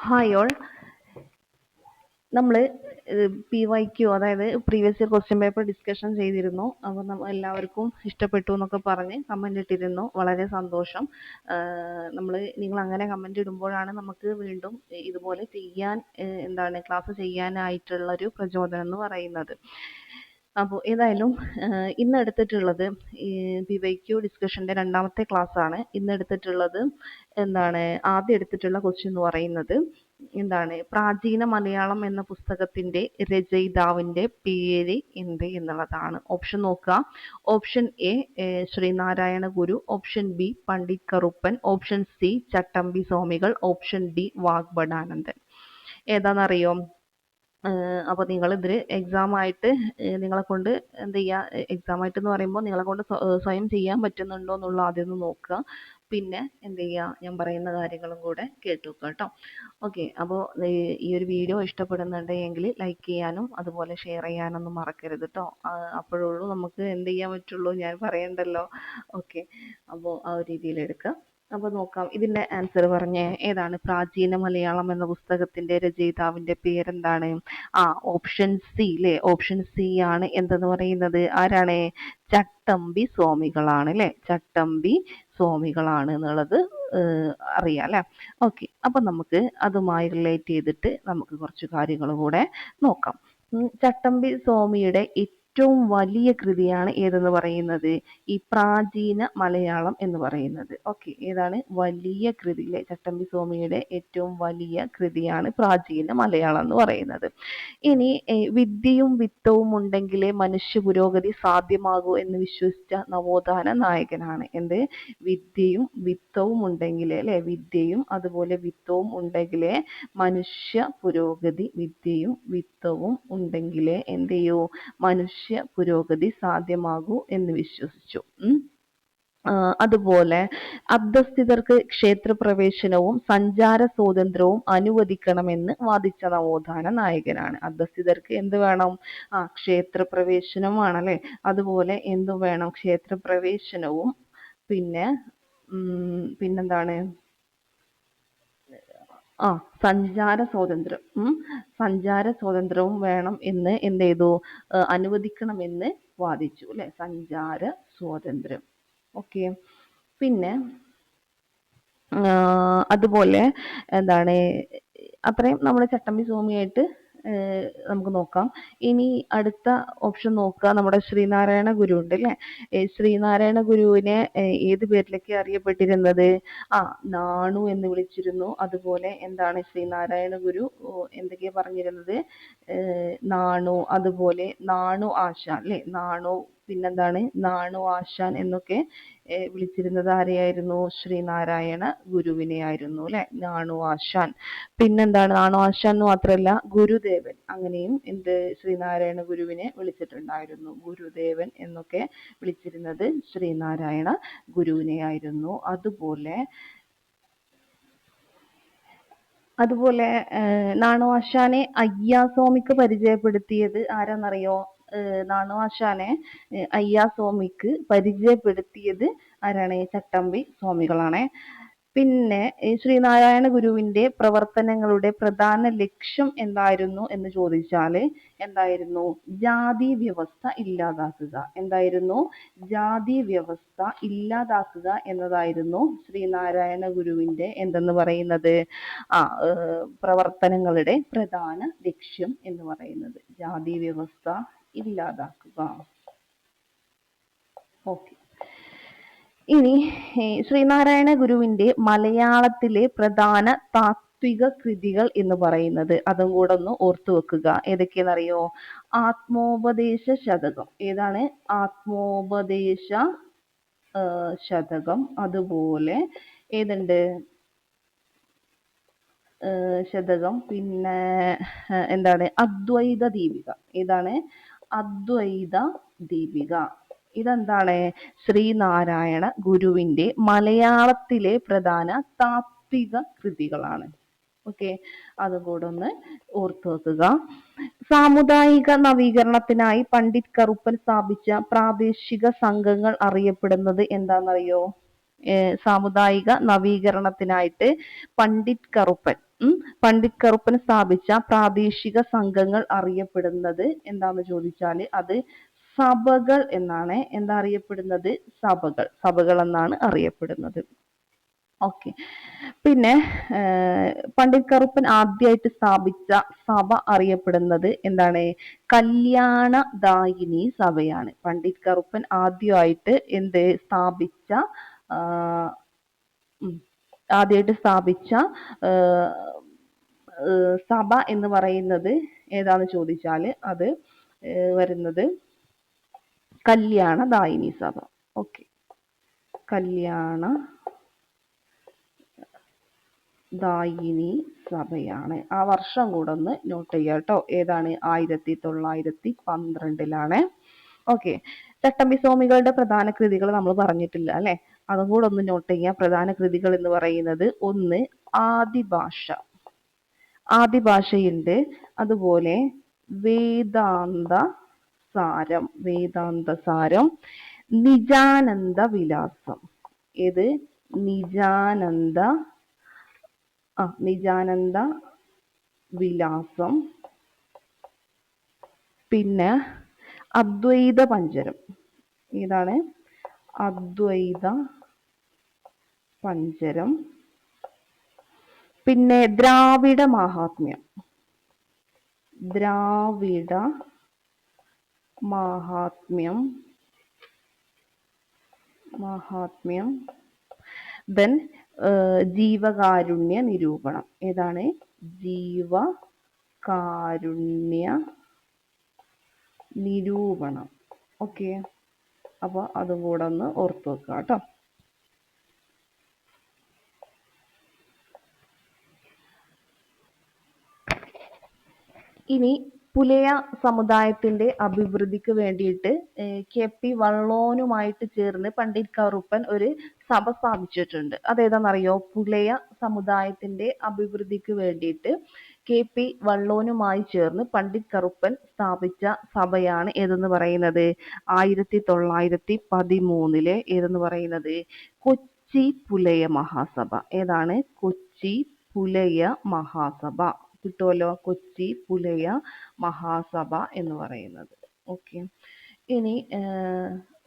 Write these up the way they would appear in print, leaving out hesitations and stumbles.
Hi all. നമ്മൾ PYQ അതായത് previous year question paper discussion ചെയ്തിരുന്നു. അപ്പോൾ എല്ലാവർക്കും ഇഷ്ടപ്പെട്ടു എന്നൊക്കെ പറഞ്ഞ് കമൻ്റ് ഇട്ടിരുന്നു. വളരെ സന്തോഷം. നിങ്ങൾ അങ്ങനെ കമൻ്റ് ഇടുമ്പോഴാണ് നമുക്ക് വീണ്ടും ഇതുപോലെ ചെയ്യാൻ ക്ലാസ് ചെയ്യാനായിട്ടുള്ളൊരു പ്രചോദനം എന്ന് പറയുന്നത്. അപ്പോൾ ഏതായാലും ഇന്ന് എടുത്തിട്ടുള്ളത് PYQ ഡിസ്കഷൻ്റെ രണ്ടാമത്തെ ക്ലാസ് ആണ്. ഇന്ന് എടുത്തിട്ടുള്ളത് ആദ്യം എടുത്തിട്ടുള്ള ക്വസ്റ്റ്യൻ എന്ന് പറയുന്നത് പ്രാചീന മലയാളം എന്ന പുസ്തകത്തിന്റെ രചയിതാവിന്റെ പേര് എന്ത് എന്നുള്ളതാണ്. ഓപ്ഷൻ നോക്കുക. Option A Sree Narayana Guru, option B Pandit Karuppan, option C Chattampi Swamikal, option D Vagbhatananda. ഏതാണെന്നറിയോ? അപ്പോൾ നിങ്ങൾ ഇതിൽ എക്സാം ആയിട്ട് നിങ്ങളെ കൊണ്ട് എക്സാം ആയിട്ട് എന്ന് പറയുമ്പോൾ നിങ്ങളെ കൊണ്ട് സ്വയം ചെയ്യാൻ പറ്റുന്നുണ്ടോ എന്നുള്ള ആദ്യം ഒന്ന് നോക്കുക. പിന്നെ ഞാൻ പറയുന്ന കാര്യങ്ങളും കൂടെ കേട്ടു കേട്ടോ. ഓക്കെ, അപ്പോൾ ഈ ഒരു വീഡിയോ ഇഷ്ടപ്പെടുന്നുണ്ടെങ്കിൽ ലൈക്ക് ചെയ്യാനും അതുപോലെ ഷെയർ ചെയ്യാനൊന്നും മറക്കരുത് കേട്ടോ. അപ്പോഴുള്ളൂ നമുക്ക് ചെയ്യാൻ പറ്റുള്ളൂ, ഞാൻ പറയണ്ടല്ലോ. ഓക്കെ, അപ്പോൾ ആ ഒരു രീതിയിൽ എടുക്കുക. അപ്പോൾ നോക്കാം, ഇതിന്റെ ആൻസർ പറഞ്ഞേ. ഏതാണ് പ്രാചീന മലയാളം എന്ന പുസ്തകത്തിന്റെ രചയിതാവിന്റെ പേരെന്താണ്? ഓപ്ഷൻ സി അല്ലേ? ഓപ്ഷൻ സി ആണ് എന്തെന്ന് പറയുന്നത്. ആരാണ്? ചട്ടമ്പി സ്വാമികളാണ് അല്ലേ? ചട്ടമ്പി സ്വാമികളാണ് എന്നുള്ളത് അറിയാം അല്ലേ? ഓക്കെ, അപ്പൊ നമുക്ക് അതുമായി റിലേറ്റ് ചെയ്തിട്ട് നമുക്ക് കുറച്ച് കാര്യങ്ങൾ കൂടെ നോക്കാം. ചട്ടമ്പി സ്വാമിയുടെ ഏറ്റവും വലിയ കൃതിയാണ് ഏതെന്ന് പറയുന്നത്? ഈ പ്രാചീന മലയാളം എന്ന് പറയുന്നത്. ഓക്കെ, ഏതാണ് വലിയ കൃതിയിലെ ചട്ടമ്പി സ്വാമിയുടെ ഏറ്റവും വലിയ കൃതിയാണ് പ്രാചീന മലയാളം എന്ന് പറയുന്നത്. ഇനി വിദ്യയും വിത്തവും ഉണ്ടെങ്കിലേ മനുഷ്യ പുരോഗതി സാധ്യമാകൂ എന്ന് വിശ്വസിച്ച നവോത്ഥാന നായകനാണ്. വിദ്യയും വിത്തവും ഉണ്ടെങ്കിലേ അല്ലെ? വിദ്യയും അതുപോലെ വിത്തവും ഉണ്ടെങ്കിലേ മനുഷ്യ പുരോഗതി, വിദ്യയും വിത്തവും ഉണ്ടെങ്കിലേ മനുഷ്യ പുരോഗതി സാധ്യമാകൂ എന്ന് വിശ്വസിച്ചു. അതുപോലെ അധസ്ഥിതർക്ക് ക്ഷേത്രപ്രവേശനവും സഞ്ചാര സ്വാതന്ത്ര്യവും അനുവദിക്കണമെന്ന് വാദിച്ച നവോത്ഥാന നായകനാണ്. അധസ്ഥിതർക്ക് എന്ത് വേണം? ക്ഷേത്രപ്രവേശനം വേണമല്ലേ? അതുപോലെ എന്തും വേണം? ക്ഷേത്രപ്രവേശനവും പിന്നെന്താണ്? സഞ്ചാര സ്വാതന്ത്ര്യവും വേണം എന്ന് അനുവദിക്കണമെന്ന് വാദിച്ചു അല്ലെ? സഞ്ചാര സ്വാതന്ത്ര്യം. ഓക്കെ, പിന്നെ അതുപോലെ അത്രയും നമ്മുടെ ചട്ടമ്പി സ്വാമിയായിട്ട് നമുക്ക് നോക്കാം. ഇനി അടുത്ത ഓപ്ഷൻ നോക്കുക. നമ്മുടെ ശ്രീനാരായണ ഗുരു ഉണ്ട് അല്ലേ? ശ്രീനാരായണ ഗുരുവിനെ ഏത് പേരിലൊക്കെ അറിയപ്പെട്ടിരുന്നത്? നാണു എന്ന് വിളിച്ചിരുന്നു. അതുപോലെ ശ്രീനാരായണ ഗുരു എന്തൊക്കെയാ പറഞ്ഞിരുന്നത്? നാണു, അതുപോലെ നാണു ആശാൻ അല്ലെ? നാണു ആശാൻ എന്നൊക്കെ വിളിച്ചിരുന്നത് ആരെയായിരുന്നു? ശ്രീനാരായണ ഗുരുവിനെ ആയിരുന്നു അല്ലെ? നാണു ആശാൻ. നാണു ആശാൻ എന്ന് മാത്രമല്ല, ഗുരുദേവൻ, അങ്ങനെയും ശ്രീനാരായണ ഗുരുവിനെ വിളിച്ചിട്ടുണ്ടായിരുന്നു. ഗുരുദേവൻ എന്നൊക്കെ വിളിച്ചിരുന്നത് ശ്രീനാരായണ ഗുരുവിനെ ആയിരുന്നു. അതുപോലെ നാണു ആശാനെ അയ്യാസ്വാമിക്ക് പരിചയപ്പെടുത്തിയത് ആരാന്നറിയോ? നാണു ആശാനെ അയ്യാസ്വാമിക്ക് പരിചയപ്പെടുത്തിയത് ആരാണ്? ചട്ടമ്പി സ്വാമികളാണ്. പിന്നെ ശ്രീനാരായണ ഗുരുവിന്റെ പ്രവർത്തനങ്ങളുടെ പ്രധാന ലക്ഷ്യം എന്തായിരുന്നു എന്ന് ചോദിച്ചാൽ ജാതി വ്യവസ്ഥ ഇല്ലാതാക്കുക. ജാതി വ്യവസ്ഥ ഇല്ലാതാക്കുക എന്നതായിരുന്നു ശ്രീനാരായണ ഗുരുവിന്റെ എന്തെന്ന് പറയുന്നത്? പ്രവർത്തനങ്ങളുടെ പ്രധാന ലക്ഷ്യം എന്ന് പറയുന്നത് ജാതി വ്യവസ്ഥ ഇല്ലാതാക്കുക. ഓക്കെ, ഇനി ശ്രീനാരായണ ഗുരുവിന്റെ മലയാളത്തിലെ പ്രധാന താത്വിക കൃതികൾ എന്ന് പറയുന്നത് അതും കൂടെ ഒന്ന് ഓർത്തു വെക്കുക. ഏതൊക്കെയാണെന്നറിയോ? ആത്മോപദേശ ശതകം. ഏതാണ്? ആത്മോപദേശ ശതകം. അതുപോലെ ശതകം. പിന്നെ അദ്വൈത ദീപിക. അദ്വൈത ദീപിക. ശ്രീനാരായണ ഗുരുവിന്റെ മലയാളത്തിലെ പ്രധാന താത്വിക കൃതികളാണ്. ഓക്കെ, അതുകൂടെ ഒന്ന് ഓർത്തു വെക്കുക. സാമുദായിക നവീകരണത്തിനായി പണ്ഡിറ്റ് കറുപ്പൻ സ്ഥാപിച്ച പ്രാദേശിക സംഘങ്ങൾ അറിയപ്പെടുന്നത് എന്താണെന്നറിയോ? സാമുദായിക നവീകരണത്തിനായിട്ട് പണ്ഡിറ്റ് കറുപ്പൻ പണ്ഡിറ്റ് കറുപ്പൻ സ്ഥാപിച്ച പ്രാദേശിക സംഘങ്ങൾ അറിയപ്പെടുന്നത് എന്താന്ന് ചോദിച്ചാൽ അത് സഭകൾ എന്നാണ്. എന്താ അറിയപ്പെടുന്നത്? സഭകൾ എന്നാണ് അറിയപ്പെടുന്നത്. ഓക്കെ. പിന്നെ പണ്ഡിറ്റ് കറുപ്പൻ ആദ്യമായിട്ട് സ്ഥാപിച്ച സഭ അറിയപ്പെടുന്നത് എന്താണ്? കല്യാണദായിനി സഭയാണ്. പണ്ഡിറ്റ് കറുപ്പൻ ആദ്യമായിട്ട് സ്ഥാപിച്ച സഭ എന്ന് പറയുന്നത് ഏതാന്ന് ചോദിച്ചാൽ അത് വരുന്നത് കല്യാണദായിനി സഭ. ഓക്കെ, കല്യാണദായിനി സഭയാണ്. ആ വർഷം കൂടെ ഒന്ന് നോട്ട് ചെയ്യാം കേട്ടോ. ഏതാണ്? 1912 ഓക്കെ. ചട്ടമ്പി സ്വാമികളുടെ പ്രധാന കൃതികൾ നമ്മൾ പറഞ്ഞിട്ടില്ല അല്ലെ, അതും കൂടെ ഒന്ന് നോട്ട് ചെയ്യാം. പ്രധാന കൃതികൾ എന്ന് പറയുന്നത് ഒന്ന് ആദിഭാഷയുണ്ട്, അതുപോലെ വേദാന്ത സാരം, നിജാനന്ദ വിലാസം. ഏത്? നിജാനന്ദ വിലാസം. പിന്നെ അദ്വൈത പഞ്ചരം. ഏതാണ്? അദ്വൈത പഞ്ചരം. പിന്നെ ദ്രാവിഡ മഹാത്മ്യം. ദെൻ ജീവകാരുണ്യ നിരൂപണം. ഏതാണ്? ജീവകാരുണ്യ നിരൂപണം. ഓക്കെ, അപ്പൊ അതും കൂടെ ഒന്ന് ഓർത്തു വെക്കുക കേട്ടോ. ഇനി പുലയ സമുദായത്തിന്റെ അഭിവൃദ്ധിക്ക് വേണ്ടിയിട്ട് KP വള്ളോനുമായിട്ട് ചേർന്ന് പണ്ഡിറ്റ് കറുപ്പൻ ഒരു സഭ സ്ഥാപിച്ചിട്ടുണ്ട്. അതേതാണെന്നറിയോ? പുലയ സമുദായത്തിന്റെ അഭിവൃദ്ധിക്ക് വേണ്ടിയിട്ട് KP വള്ളോനുമായി ചേർന്ന് പണ്ഡിറ്റ് കറുപ്പൻ സ്ഥാപിച്ച സഭയാണ് ഏതെന്ന് പറയുന്നത്? 1913 ഏതെന്ന് പറയുന്നത്? കൊച്ചി പുലയ മഹാസഭ. ഏതാണ്? കൊച്ചി പുലയ മഹാസഭ. കിട്ടുമല്ലോ, കൊച്ചി പുലയ മഹാസഭ എന്ന് പറയുന്നത്. ഓക്കെ. ഇനി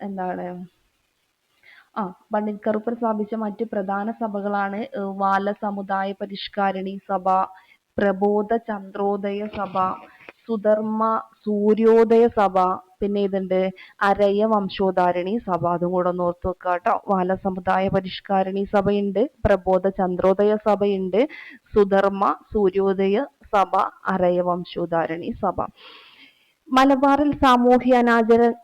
എന്താണ്? പണ്ഡിറ്റ് കറുപ്പൻ സ്ഥാപിച്ച മറ്റ് പ്രധാന സഭകളാണ് വാല സമുദായ പരിഷ്കാരിണി സഭ, പ്രബോധ ചന്ദ്രോദയ സഭ, സുധർമ്മ സൂര്യോദയ സഭ, പിന്നെ ഇതുണ്ട് അരയ വംശോധാരിണി സഭ. അതും കൂടെ ഒന്ന് ഓർത്ത് വെക്കുക കേട്ടോ. വാല സമുദായ പരിഷ്കാരിണി സഭയുണ്ട്, പ്രബോധ ചന്ദ്രോദയ സഭയുണ്ട്, സുധർമ്മ സൂര്യോദയ സഭ, അരയ വംശോധാരിണി സഭ. മലബാറിൽ സാമൂഹ്യ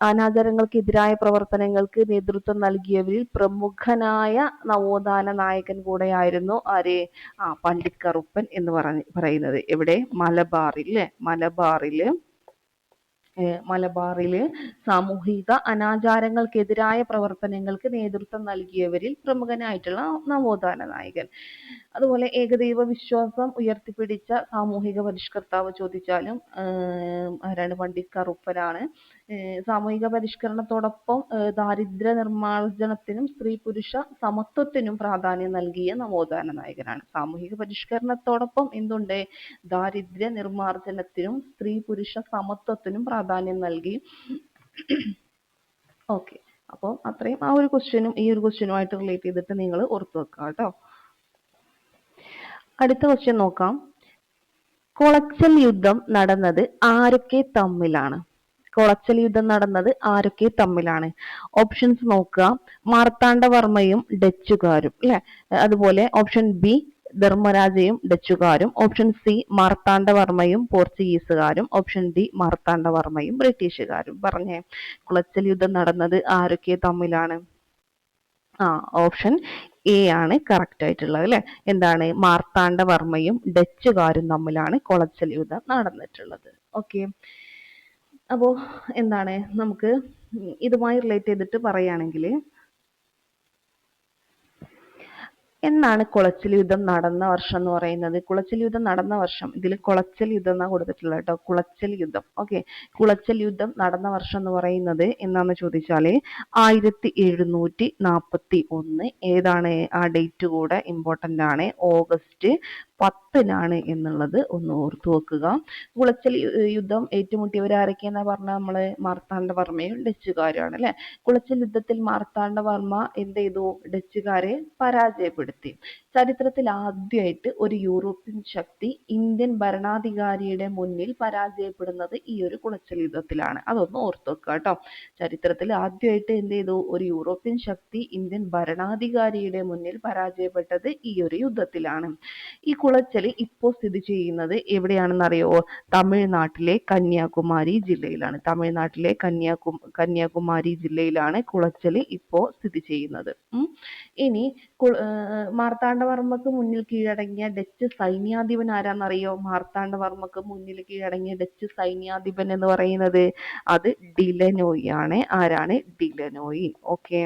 അനാചാരങ്ങൾക്കെതിരായ പ്രവർത്തനങ്ങൾക്ക് നേതൃത്വം നൽകിയവരിൽ പ്രമുഖനായ നവോത്ഥാന നായകൻ കൂടെയായിരുന്നു ആര്? പണ്ഡിറ്റ് കറുപ്പൻ എന്ന് പറയുന്നത്. എവിടെ? മലബാറില് സാമൂഹിക അനാചാരങ്ങൾക്കെതിരായ പ്രവർത്തനങ്ങൾക്ക് നേതൃത്വം നൽകിയവരിൽ പ്രമുഖനായിട്ടുള്ള നവോത്ഥാന നായകൻ. അതുപോലെ ഏകദൈവ വിശ്വാസം ഉയർത്തിപ്പിടിച്ച സാമൂഹിക പരിഷ്കർത്താവ് ചോദിച്ചാലും ആരാണ്? പണ്ഡിറ്റ് കറുപ്പനാണ്. സാമൂഹിക പരിഷ്കരണത്തോടൊപ്പം ദാരിദ്ര്യ നിർമ്മാർജ്ജനത്തിനും സ്ത്രീ പുരുഷ സമത്വത്തിനും പ്രാധാന്യം നൽകിയ നവോത്ഥാന നായകനാണ്. സാമൂഹിക പരിഷ്കരണത്തോടൊപ്പം എന്തുണ്ട്? ദാരിദ്ര്യ നിർമ്മാർജ്ജനത്തിനും സ്ത്രീ പുരുഷ സമത്വത്തിനും പ്രാധാന്യം നൽകി. ഓക്കെ, അപ്പോൾ അത്രയും ആ ഒരു ക്വസ്റ്റ്യനും ഈ ഒരു ക്വസ്റ്റ്യനുമായിട്ട് റിലേറ്റ് ചെയ്തിട്ട് നിങ്ങൾ ഓർത്തു വെക്കുക കേട്ടോ. അടുത്ത ക്വസ്റ്റ്യൻ നോക്കാം. കൊളച്ചൽ യുദ്ധം നടന്നത് ആരൊക്കെ തമ്മിലാണ്? ഓപ്ഷൻസ് നോക്കുക. മാർത്താണ്ഡവർമ്മയും ഡച്ചുകാരും അല്ലെ. അതുപോലെ ഓപ്ഷൻ ബി ധർമ്മരാജയും ഡച്ചുകാരും, ഓപ്ഷൻ സി മാർത്താണ്ഡവർമ്മയും പോർച്ചുഗീസുകാരും, ഓപ്ഷൻ ഡി മാർത്താണ്ഡവർമ്മയും ബ്രിട്ടീഷുകാരും. പറഞ്ഞേ, കുളച്ചൽ യുദ്ധം നടന്നത് ആരൊക്കെ തമ്മിലാണ്? ഓപ്ഷൻ എ ആണ് കറക്റ്റ് ആയിട്ടുള്ളത് അല്ലെ. എന്താണ്? മാർത്താണ്ഡവർമ്മയും ഡച്ചുകാരും തമ്മിലാണ് കൊളച്ചൽ യുദ്ധം നടന്നിട്ടുള്ളത്. ഓക്കെ, അപ്പോ എന്താണ് നമുക്ക് ഇതുമായി റിലേറ്റ് ചെയ്തിട്ട് പറയുകയാണെങ്കിൽ എന്നാണ് കുളച്ചൽ യുദ്ധം നടന്ന വർഷം എന്ന് പറയുന്നത്? കുളച്ചൽ യുദ്ധം നടന്ന വർഷം, ഇതിൽ കുളച്ചൽ യുദ്ധം എന്നാണ് കൊടുത്തിട്ടുള്ളത് കേട്ടോ. കുളച്ചൽ യുദ്ധം. ഓക്കെ, കുളച്ചൽ യുദ്ധം നടന്ന വർഷം എന്ന് പറയുന്നത് എന്നാന്ന് ചോദിച്ചാല് 1741. ഏതാണ്? ആ ഡേറ്റ് കൂടെ ഇമ്പോർട്ടന്റ് ആണ്. ഓഗസ്റ്റ് 10-ാണ് എന്നുള്ളത് ഒന്ന് ഓർത്തു വെക്കുക. കുളച്ചൽ യുദ്ധം ഏറ്റുമുട്ടിയവരാരൊക്കെയെന്നാ പറഞ്ഞാൽ നമ്മള് മാർത്താണ്ഡവർമ്മയും ഡച്ചുകാരുമാണ് അല്ലെ. കുളച്ചൽ യുദ്ധത്തിൽ മാർത്താണ്ഡവർമ്മ എന്ത് ചെയ്തു? ഡച്ചുകാരെ പരാജയപ്പെടുത്തി. ചരിത്രത്തിൽ ആദ്യമായിട്ട് ഒരു യൂറോപ്യൻ ശക്തി ഇന്ത്യൻ ഭരണാധികാരിയുടെ മുന്നിൽ പരാജയപ്പെടുന്നത് ഈ ഒരു കുളച്ചൽ യുദ്ധത്തിലാണ്. അതൊന്ന് ഓർത്തു വെക്കുക കേട്ടോ. ചരിത്രത്തിൽ ആദ്യമായിട്ട് എന്ത് ചെയ്തു? ഒരു യൂറോപ്യൻ ശക്തി ഇന്ത്യൻ ഭരണാധികാരിയുടെ മുന്നിൽ പരാജയപ്പെട്ടത് ഈ ഒരു യുദ്ധത്തിലാണ്. ഈ കുളച്ചൽ ഇപ്പോൾ സ്ഥിതി ചെയ്യുന്നത് എവിടെയാണെന്ന് അറിയോ? തമിഴ്നാട്ടിലെ കന്യാകുമാരി ജില്ലയിലാണ്. തമിഴ്നാട്ടിലെ കന്യാകുമാരി ജില്ലയിലാണ് കുളച്ചൽ ഇപ്പോൾ സ്ഥിതി ചെയ്യുന്നത്. ഇനി മാർത്താണ്ഡവർമ്മക്ക് മുന്നിൽ കീഴടങ്ങിയ ഡച്ച് സൈന്യാധിപൻ ആരാന്നറിയോ? മാർത്താണ്ഡവർമ്മക്ക് മുന്നിൽ കീഴടങ്ങിയ ഡച്ച് സൈന്യാധിപൻ എന്ന് പറയുന്നത് അത് ഡിലനോയി ആണ്. ആരാണ്? ഡിലനോയി. ഓക്കെ.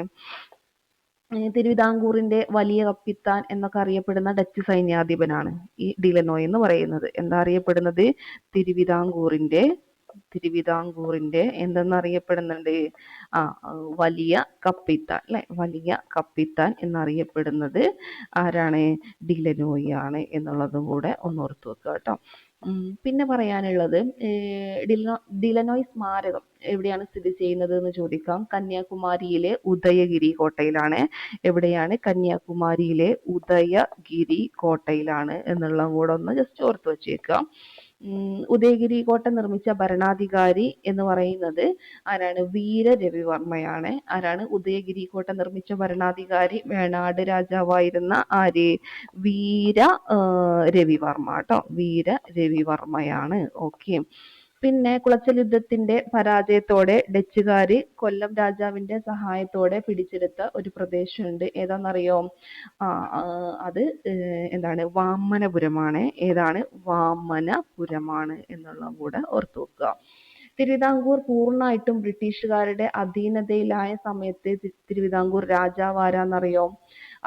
തിരുവിതാംകൂറിന്റെ വലിയ കപ്പിത്താൻ എന്നൊക്കെ അറിയപ്പെടുന്ന ഡച്ച് സൈന്യാധിപനാണ് ഈ ഡിലനോയ് എന്ന് പറയുന്നത്. എന്താ അറിയപ്പെടുന്നത്? തിരുവിതാംകൂറിന്റെ എന്തെന്നറിയപ്പെടുന്നുണ്ട്? വലിയ കപ്പിത്താൻ അല്ലെ. വലിയ കപ്പിത്താൻ എന്നറിയപ്പെടുന്നത് ആരാണ്? ഡിലനോയ് ആണ് എന്നുള്ളതും കൂടെ ഒന്ന് ഓർത്തു വെക്കുക കേട്ടോ. പിന്നെ പറയാനുള്ളത് ഡിലനോയ് സ്മാരകം എവിടെയാണ് സ്ഥിതി ചെയ്യുന്നത് എന്ന് ചോദിക്കാം. കന്യാകുമാരിയിലെ ഉദയഗിരി കോട്ടയിലാണ്. എവിടെയാണ്? കന്യാകുമാരിയിലെ ഉദയഗിരി കോട്ടയിലാണ് എന്നുള്ളതും കൂടെ ഒന്ന് ജസ്റ്റ് ഓർത്ത് വെച്ചേക്കാം. ഉദയഗിരി കോട്ട നിർമ്മിച്ച ഭരണാധികാരി എന്ന് പറയുന്നത് ആരാണ്? വീരരവിവർമ്മയാണ്. ആരാണ്? ഉദയഗിരി കോട്ട നിർമ്മിച്ച ഭരണാധികാരി വേണാട് രാജാവായിരുന്ന ആര്? രവിവർമ്മ കേട്ടോ. രവിവർമ്മയാണ്. ഓക്കെ. പിന്നെ കുളച്ചൽ യുദ്ധത്തിന്റെ പരാജയത്തോടെ ഡച്ചുകാര് കൊല്ലം രാജാവിന്റെ സഹായത്തോടെ പിടിച്ചെടുത്ത ഒരു പ്രദേശമുണ്ട്. ഏതാണെന്നറിയോ? അത് എന്താണ്? വാമനപുരമാണ്. ഏതാണ്? വാമനപുരമാണ് എന്നുള്ളതും കൂടെ ഓർത്തു വെക്കുക. തിരുവിതാംകൂർ പൂർണ്ണമായിട്ടും ബ്രിട്ടീഷുകാരുടെ അധീനതയിലായ സമയത്ത് തിരുവിതാംകൂർ രാജാവ് ആരാന്നറിയോ?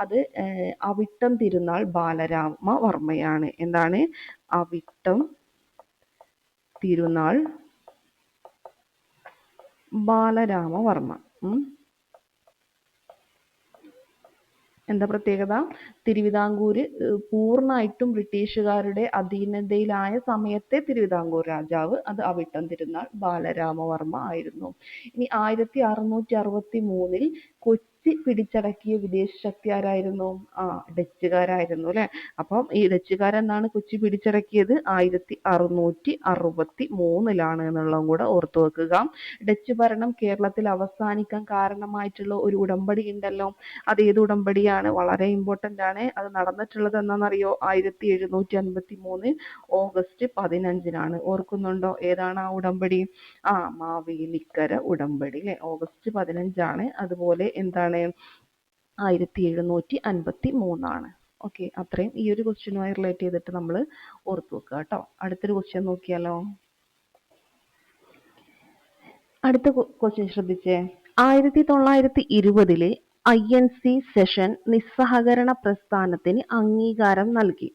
അത് അവിട്ടം തിരുനാൾ ബാലരാമവർമ്മയാണ്. എന്താണ്? അവിട്ടം തിരുനാൾ ബാലരാമവർമ്മ. എന്താ പ്രത്യേകത? തിരുവിതാംകൂര് പൂർണ്ണമായിട്ടും ബ്രിട്ടീഷുകാരുടെ അധീനതയിലായ സമയത്തെ തിരുവിതാംകൂർ രാജാവ് അത് അവിട്ടം തിരുനാൾ ബാലരാമവർമ്മ ആയിരുന്നു. ഇനി 1663 കൊച്ചി പിടിച്ചടക്കിയ വിദേശ ശക്തി ആരായിരുന്നു? ഡച്ചുകാരായിരുന്നു അല്ലെ. അപ്പം ഈ ഡച്ചുകാരെന്നാണ് കൊച്ചി പിടിച്ചടക്കിയത്? 1663 എന്നുള്ളതും കൂടെ ഓർത്തു വെക്കുക. ഡച്ച് ഭരണം കേരളത്തിൽ അവസാനിക്കാൻ കാരണമായിട്ടുള്ള ഒരു ഉടമ്പടി ഉണ്ടല്ലോ. അത് ഏത് ഉടമ്പടിയാണ്? വളരെ ഇമ്പോർട്ടന്റ് ആണ്. അത് നടന്നിട്ടുള്ളത് എന്നാണെന്നറിയോ? 1753 ഓഗസ്റ്റ് 15 ഓർക്കുന്നുണ്ടോ? ഏതാണ് ആ ഉടമ്പടി? മാവേലിക്കര ഉടമ്പടി അല്ലെ. ഓഗസ്റ്റ് 15 അതുപോലെ എന്താണ്? 1753 ഓക്കെ. അത്രയും ഈ ഒരു ക്വസ്റ്റ്യനുമായി റിലേറ്റ് ചെയ്തിട്ട് നമ്മൾ ഓർത്തു വെക്കുക കേട്ടോ. അടുത്തൊരു ക്വസ്റ്റ്യൻ നോക്കിയാലോ. അടുത്ത ക്വസ്റ്റ്യൻ ശ്രദ്ധിച്ചേ. 1920 INC സെഷൻ നിസ്സഹകരണ പ്രസ്ഥാനത്തിന് അംഗീകാരം നൽകി.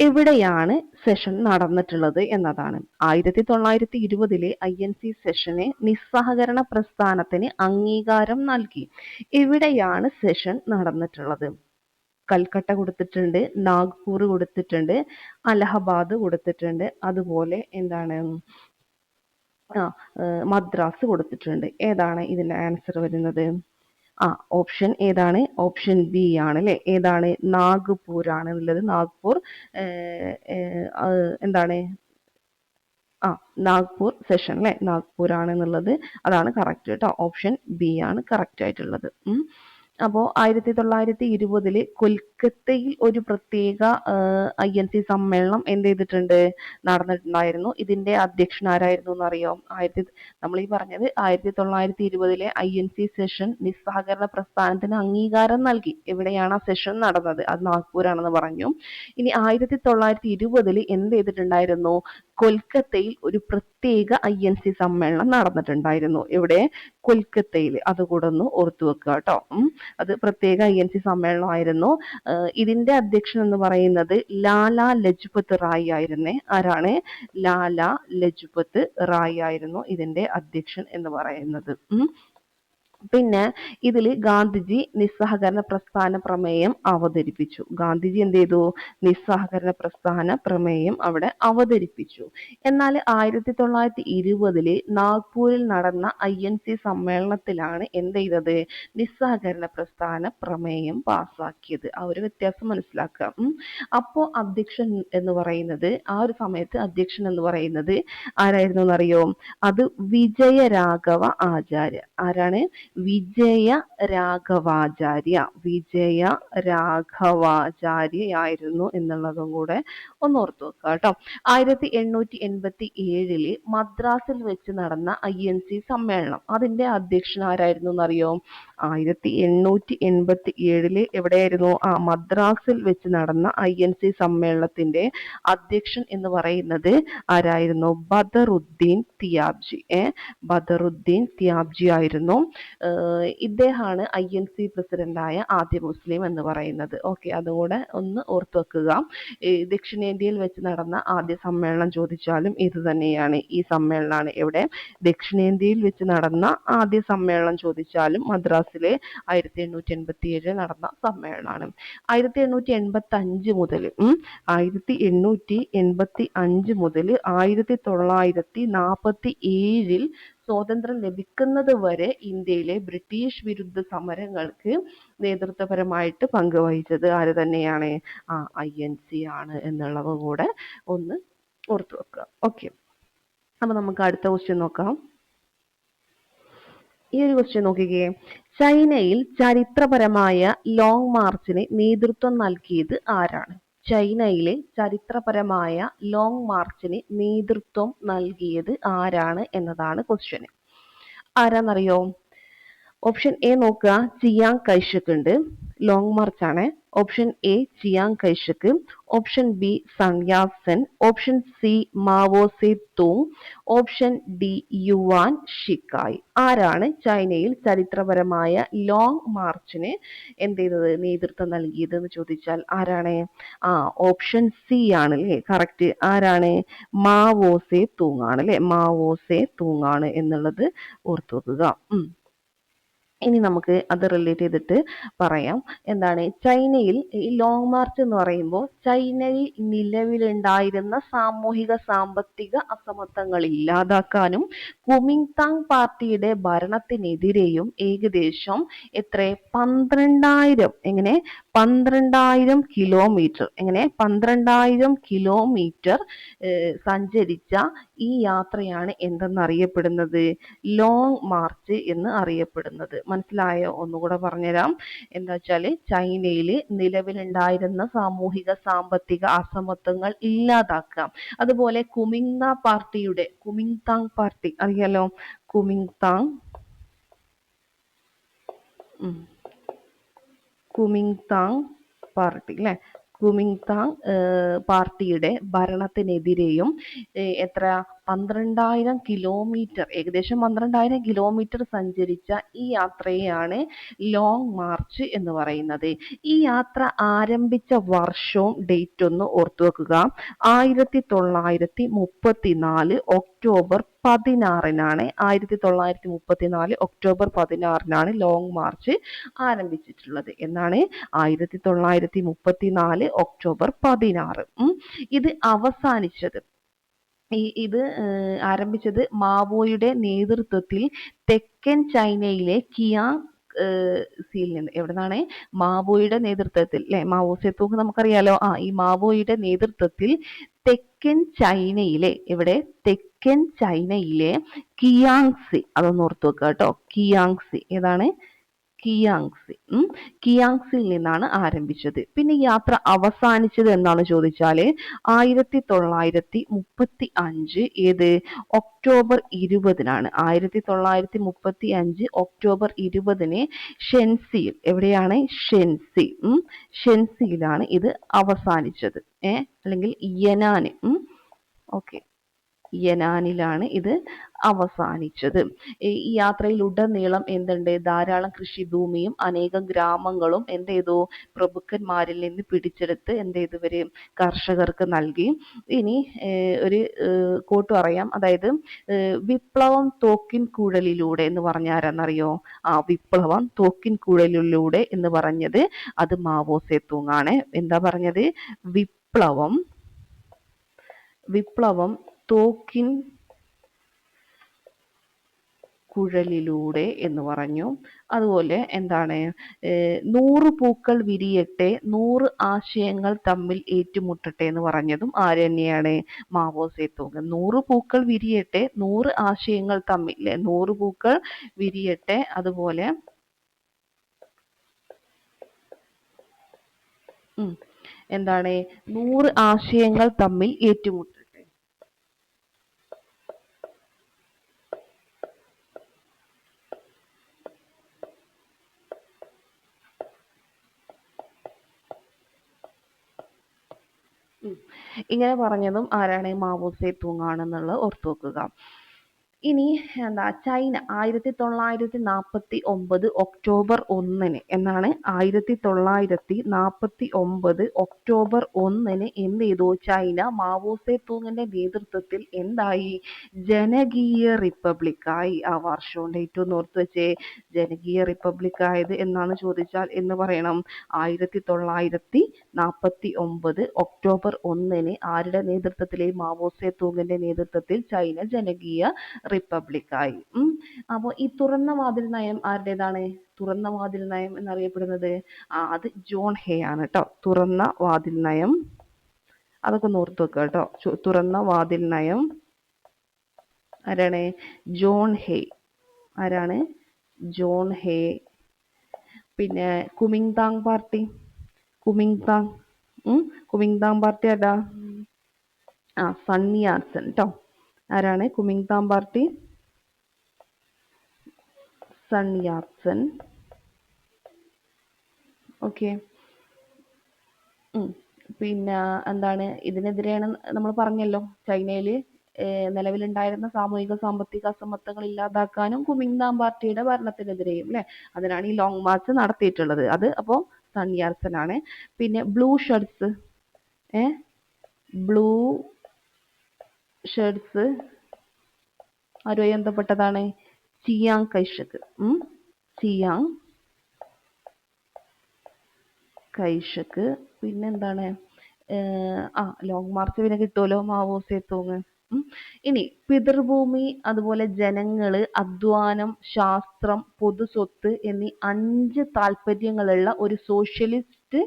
എവിടെയാണ് സെഷൻ നടന്നിട്ടുള്ളത് എന്നതാണ്. 1920 INC സെഷന് നിസ്സഹകരണ പ്രസ്ഥാനത്തിന് അംഗീകാരം നൽകി. എവിടെയാണ് സെഷൻ നടന്നിട്ടുള്ളത്? കൽക്കട്ട കൊടുത്തിട്ടുണ്ട്, നാഗ്പൂർ കൊടുത്തിട്ടുണ്ട്, അലഹബാദ് കൊടുത്തിട്ടുണ്ട്, അതുപോലെ എന്താണ് മദ്രാസ് കൊടുത്തിട്ടുണ്ട്. ഏതാണ് ഇതിന്റെ ആൻസർ വരുന്നത്? ഓപ്ഷൻ ഏതാണ്? ഓപ്ഷൻ ബി ആണ് അല്ലെ. ഏതാണ്? നാഗ്പൂർ ആണ് ഉള്ളത്. നാഗ്പൂർ എന്താണ്? നാഗ്പൂർ സെഷൻ അല്ലെ. നാഗ്പൂർ ആണ് എന്നുള്ളത് അതാണ് കറക്റ്റ് കേട്ടോ. ഓപ്ഷൻ ബി ആണ് കറക്റ്റ് ആയിട്ടുള്ളത്. അപ്പോൾ 1920 കൊൽക്കത്തയിൽ ഒരു പ്രത്യേക INC സമ്മേളനം എന്ത് ചെയ്തിട്ടുണ്ട്? നടന്നിട്ടുണ്ടായിരുന്നു. ഇതിന്റെ അധ്യക്ഷൻ ആരായിരുന്നു എന്നറിയോ? നമ്മൾ ഈ പറഞ്ഞത് 1920 INC സെഷൻ നിസ്സഹകരണ പ്രസ്ഥാനത്തിന് അംഗീകാരം നൽകി. എവിടെയാണ് ആ സെഷൻ നടന്നത്? അത് നാഗ്പൂരാണെന്ന് പറഞ്ഞു. ഇനി 1920 എന്ത് ചെയ്തിട്ടുണ്ടായിരുന്നു? കൊൽക്കത്തയിൽ ഒരു പ്രത്യേക INC സമ്മേളനം നടന്നിട്ടുണ്ടായിരുന്നു. എവിടെ? കൊൽക്കത്തയിൽ. അതുകൂടെ ഒന്ന് ഓർത്തു വെക്കുക കേട്ടോ. അത് പ്രത്യേക INC സമ്മേളനമായിരുന്നു. ഇതിന്റെ അധ്യക്ഷൻ എന്ന് പറയുന്നത് ലാലാ ലജ്പത് റായ് ആയിരുന്നേ. ആരാണ്? ലാലാ ലജ്പത് റായ് ആയിരുന്നു ഇതിന്റെ അധ്യക്ഷൻ എന്ന് പറയുന്നത്. പിന്നെ ഇതിൽ ഗാന്ധിജി നിസ്സഹകരണ പ്രസ്ഥാന പ്രമേയം അവതരിപ്പിച്ചു. ഗാന്ധിജി എന്ത് ചെയ്തു? നിസ്സഹകരണ പ്രസ്ഥാന പ്രമേയം അവിടെ അവതരിപ്പിച്ചു. എന്നാൽ 1920 നാഗ്പൂരിൽ നടന്ന INC സമ്മേളനത്തിലാണ് എന്ത് ചെയ്തത്? നിസ്സഹകരണ പ്രസ്ഥാന പ്രമേയം പാസാക്കിയത്. ആ ഒരു വ്യത്യാസം മനസ്സിലാക്കുക. അപ്പോ അധ്യക്ഷൻ എന്ന് പറയുന്നത്, ആ ഒരു സമയത്ത് അധ്യക്ഷൻ എന്ന് പറയുന്നത് ആരായിരുന്നു എന്നറിയോ? അത് വിജയരാഘവ ആചാര്യ. ആരാണ്? വിജയരാഘവാചാര്യയായിരുന്നു എന്നുള്ളതും കൂടെ ഒന്ന് ഓർത്തു വെക്കുക കേട്ടോ. 1887 മദ്രാസിൽ വെച്ച് നടന്ന INC സമ്മേളനം, അതിന്റെ അധ്യക്ഷൻ ആരായിരുന്നു എന്നറിയോ? 1887 എവിടെയായിരുന്നു? മദ്രാസിൽ വെച്ച് നടന്ന INC സമ്മേളനത്തിന്റെ അധ്യക്ഷൻ എന്ന് പറയുന്നത് ആരായിരുന്നു? ബദറുദ്ദീൻ തിയാബ്ജി. ബദറുദ്ദീൻ തിയാബ്ജി ആയിരുന്നു. ഇദ്ദേഹമാണ് INC പ്രസിഡന്റായ ആദ്യ മുസ്ലിം എന്ന് പറയുന്നത്. ഓക്കെ, അതുകൂടെ ഒന്ന് ഓർത്തു വെക്കുക. ദക്ഷിണേന്ത്യയിൽ വെച്ച് നടന്ന ആദ്യ സമ്മേളനം ചോദിച്ചാലും ഇത് തന്നെയാണ്. ഈ സമ്മേളനമാണ് എവിടെ? ദക്ഷിണേന്ത്യയിൽ വെച്ച് നടന്ന ആദ്യ സമ്മേളനം ചോദിച്ചാലും മദ്രാസിലെ 1887 നടന്ന സമ്മേളനമാണ്. 1885 മുതൽ 1885 മുതൽ 1947 സ്വാതന്ത്ര്യം ലഭിക്കുന്നത് വരെ ഇന്ത്യയിലെ ബ്രിട്ടീഷ് വിരുദ്ധ സമരങ്ങൾക്ക് നേതൃത്വപരമായിട്ട് പങ്കുവഹിച്ചത് ആര് തന്നെയാണ്? INC ആണ് എന്നുള്ളത് കൂടെ ഒന്ന് ഓർത്തു വെക്കുക. ഓക്കെ, അപ്പൊ നമുക്ക് അടുത്ത ക്വസ്റ്റ്യൻ നോക്കാം. ഈ ഒരു ക്വസ്റ്റ്യൻ നോക്കിക്കേ. ചൈനയിൽ ചരിത്രപരമായ ലോങ് മാർച്ചിന് നേതൃത്വം നൽകിയത് ആരാണ്? ചൈനയിലെ ചരിത്രപരമായ ലോങ് മാർച്ചിന് നേതൃത്വം നൽകിയത് ആരാണ് എന്നതാണ് ക്വസ്റ്റ്യൻ. ആരാന്നറിയോ? ഓപ്ഷൻ എ നോക്കുക, ചിയാങ് കൈഷക് ഉണ്ട്. ലോങ് മാർച്ച് ആണ്. Option A Chiang Kai-shek, option B Sun Yat Sen, option C Mao Tse Tung, option D Yuan Shikai. ആരാണ് ചൈനയിൽ ചരിത്രപരമായ ലോങ് മാർച്ചിന് എന്ത് ചെയ്തത്? നേതൃത്വം നൽകിയത് എന്ന് ചോദിച്ചാൽ ആരാണ്? ഓപ്ഷൻ സി ആണ് അല്ലേ കറക്റ്റ്. ആരാണ്? മാവോ സെ തൂങ് ആണ് അല്ലെ. മാവോ സെ തൂങ് ആണ് എന്നുള്ളത് ഓർത്തു വെക്കുക. ഇനി നമുക്ക് അത് റിലേറ്റ് ചെയ്തിട്ട് പറയാം. എന്താണ് ചൈനയിൽ ഈ ലോങ് മാർച്ച് എന്ന് പറയുമ്പോൾ ചൈനയിൽ നിലവിലുണ്ടായിരുന്ന സാമൂഹിക സാമ്പത്തിക അസമത്വങ്ങൾ ഇല്ലാതാക്കാനും കുമിങ്താങ് പാർട്ടിയുടെ ഭരണത്തിനെതിരെയും ഏകദേശം എത്ര 12,000 12,000 കിലോമീറ്റർ 12,000 കിലോമീറ്റർ സഞ്ചരിച്ച ഈ യാത്രയാണ് എന്തെന്നറിയപ്പെടുന്നത്? ലോങ് മാർച്ച് എന്ന് അറിയപ്പെടുന്നത്. മനസ്സിലായോ? ഒന്നുകൂടെ പറഞ്ഞുതരാം. എന്താ വെച്ചാല് ചൈനയിൽ നിലവിലുണ്ടായിരുന്ന സാമൂഹിക സാമ്പത്തിക അസമത്വങ്ങൾ ഇല്ലാതാക്കാം. അതുപോലെ കുമിങ്താങ് പാർട്ടി അറിയാലോ, കുമിങ്താങ് പാർട്ടി അല്ലെ. കുമിങ്താങ് പാർട്ടിയുടെ ഭരണത്തിനെതിരെയും എത്ര 12,000 കിലോമീറ്റർ ഏകദേശം 12,000 കിലോമീറ്റർ സഞ്ചരിച്ച ഈ യാത്രയെയാണ് ലോങ് മാർച്ച് എന്ന് പറയുന്നത്. ഈ യാത്ര ആരംഭിച്ച വർഷവും ഡേറ്റ് ഒന്ന് ഓർത്തു വെക്കുക. 1934 ഒക്ടോബർ 16-നാണ് 1934 ഒക്ടോബർ 16-നാണ് ലോങ് മാർച്ച് ആരംഭിച്ചിട്ടുള്ളത്. എന്നാണ് 1934 ഒക്ടോബർ 16. ഇത് അവസാനിച്ചത് ഇത് ആരംഭിച്ചത് മാവോയുടെ നേതൃത്വത്തിൽ തെക്കൻ ചൈനയിലെ കിയാങ് സിയിൽ നിന്ന്. എവിടുന്നാണ്? മാവോയുടെ നേതൃത്വത്തിൽ അല്ലെ. മാവോ സേതൂങ് നമുക്കറിയാലോ. ഈ മാവോയുടെ നേതൃത്വത്തിൽ തെക്കൻ ചൈനയിലെ തെക്കൻ ചൈനയിലെ കിയാങ്സി, അതൊന്ന് ഓർത്തു വെക്കുക കേട്ടോ. കിയാങ്സി ഏതാണ്? കിയാങ്സിൽ നിന്നാണ് ആരംഭിച്ചത്. പിന്നെ യാത്ര അവസാനിച്ചത് എന്നാണ് ചോദിച്ചാല് 1935 ഒക്ടോബർ 20-നാണ്. 1935 ഒക്ടോബർ 20-ന് ഷെൻസിയിൽ, എവിടെയാണ്? ഷെൻസിയിലാണ് ഇത് അവസാനിച്ചത്. അല്ലെങ്കിൽ യനാന്. ഓക്കെ, യനാനിലാണ് ഇത് അവസാനിച്ചത്. ഈ യാത്രയിലുടനീളം എന്തുണ്ട്, ധാരാളം കൃഷിഭൂമിയും അനേകം ഗ്രാമങ്ങളും എന്ത് ചെയ്തു, പ്രഭുക്കന്മാരിൽ നിന്ന് പിടിച്ചെടുത്ത് എന്ത് ചെയ്തു ഇവര് കർഷകർക്ക് നൽകി. ഇനി ഒരു കോട്ട് പറയാം, അതായത് വിപ്ലവം തോക്കിൻ കുഴലിലൂടെ എന്ന് പറഞ്ഞ ആരാന്നറിയോ? വിപ്ലവം തോക്കിൻ കുഴലിലൂടെ എന്ന് പറഞ്ഞത് അത് മാവോ സേതൂങ് ആണ്. എന്താ പറഞ്ഞത്? വിപ്ലവം തോക്കിൻ കുഴലിലൂടെ എന്ന് പറഞ്ഞു. അതുപോലെ എന്താണ്, 100 പൂക്കൾ വിരിയട്ടെ, 100 ആശയങ്ങൾ തമ്മിൽ ഏറ്റുമുട്ടട്ടെ എന്ന് പറഞ്ഞതും ആര് തന്നെയാണ്? മാവോ സേതൂങ്. 100 പൂക്കൾ വിരിയട്ടെ, 100 ആശയങ്ങൾ തമ്മിൽ, 100 പൂക്കൾ വിരിയട്ടെ, അതുപോലെ എന്താണ്, 100 ആശയങ്ങൾ തമ്മിൽ ഏറ്റുമുട്ടട്ടെ. ഇങ്ങനെ പറഞ്ഞതും ആരാണ്? മാവോ സേതൂങ് ആണെന്നുള്ളത് ഓർത്തു വെക്കുക. ഇനി എന്താ, ചൈന 1949 ഒക്ടോബർ 1 എന്നാണ്, 1949 ഒക്ടോബർ 1 എന്ത് ചെയ്തു? ചൈന മാവോ സേതൂങ്ങിന്റെ നേതൃത്വത്തിൽ എന്തായി? ജനകീയ റിപ്പബ്ലിക്കായി. ആ വർഷവും ഡേറ്റ് ഒന്ന് ഓർത്ത് വെച്ചേ. ജനകീയ റിപ്പബ്ലിക് ആയത് എന്നാണ് ചോദിച്ചാൽ എന്ന് പറയണം 1949 ഒക്ടോബർ 1 ആരുടെ നേതൃത്വത്തിൽ? മാവോ സേതൂങ്ങിന്റെ നേതൃത്വത്തിൽ ചൈന ജനകീയ റിപ്പബ്ലിക്കായി. അപ്പോൾ ഈ തുറന്ന വാതിൽ നയം ആരുടേതാണ്? തുറന്ന വാതിൽ നയം എന്നറിയപ്പെടുന്നത് അത് ജോൺ ഹേ ആണ് കേട്ടോ. തുറന്ന വാതിൽ നയം, അതൊക്കെ ഒന്ന് ഓർത്ത് വെക്കുക കേട്ടോ. തുറന്ന വാതിൽ നയം ആരാണ്? John Hay. ആരാണ്? John Hay. പിന്നെ കുമിങ്താങ് പാർട്ടി, കുമിങ്താങ് പാർട്ടി ആരാ? സണ്ണി യാറ്റ്സൻ കേട്ടോ. ആരാണ് കുമിങ്താങ് പാർട്ടി? സണ്ണി യാറ്റ്സൻ. ഓക്കെ. പിന്നെ എന്താണ്, ഇതിനെതിരെയാണ് നമ്മൾ പറഞ്ഞല്ലോ, ചൈനയിൽ നിലവിലുണ്ടായിരുന്ന സാമൂഹിക സാമ്പത്തിക അസമത്വങ്ങൾ ഇല്ലാതാക്കാനും കുമിങ്താങ് പാർട്ടിയുടെ ഭരണത്തിനെതിരെയും അല്ലെ, അതിനാണ് ഈ ലോങ് മാർച്ച് നടത്തിയിട്ടുള്ളത്. അത് അപ്പോൾ സണ്ണി യാറ്റ്സൻ ആണ്. പിന്നെ ബ്ലൂ ഷർട്ട്സ് ആരുമായി ബന്ധപ്പെട്ടതാണ്? ചിയാങ് കൈഷക്. ചിയാങ് കൈഷക്. പിന്നെന്താണ്, ലോങ് മാർച്ച് പിന്നെ കിട്ടുമല്ലോ മാവോ സേതൂങ്. ഇനി പിതൃഭൂമി, അതുപോലെ ജനങ്ങള്, അധ്വാനം, ശാസ്ത്രം, പൊതുസ്വത്ത് എന്നീ 5 താല്പര്യങ്ങളുള്ള ഒരു സോഷ്യലിസ്റ്റ്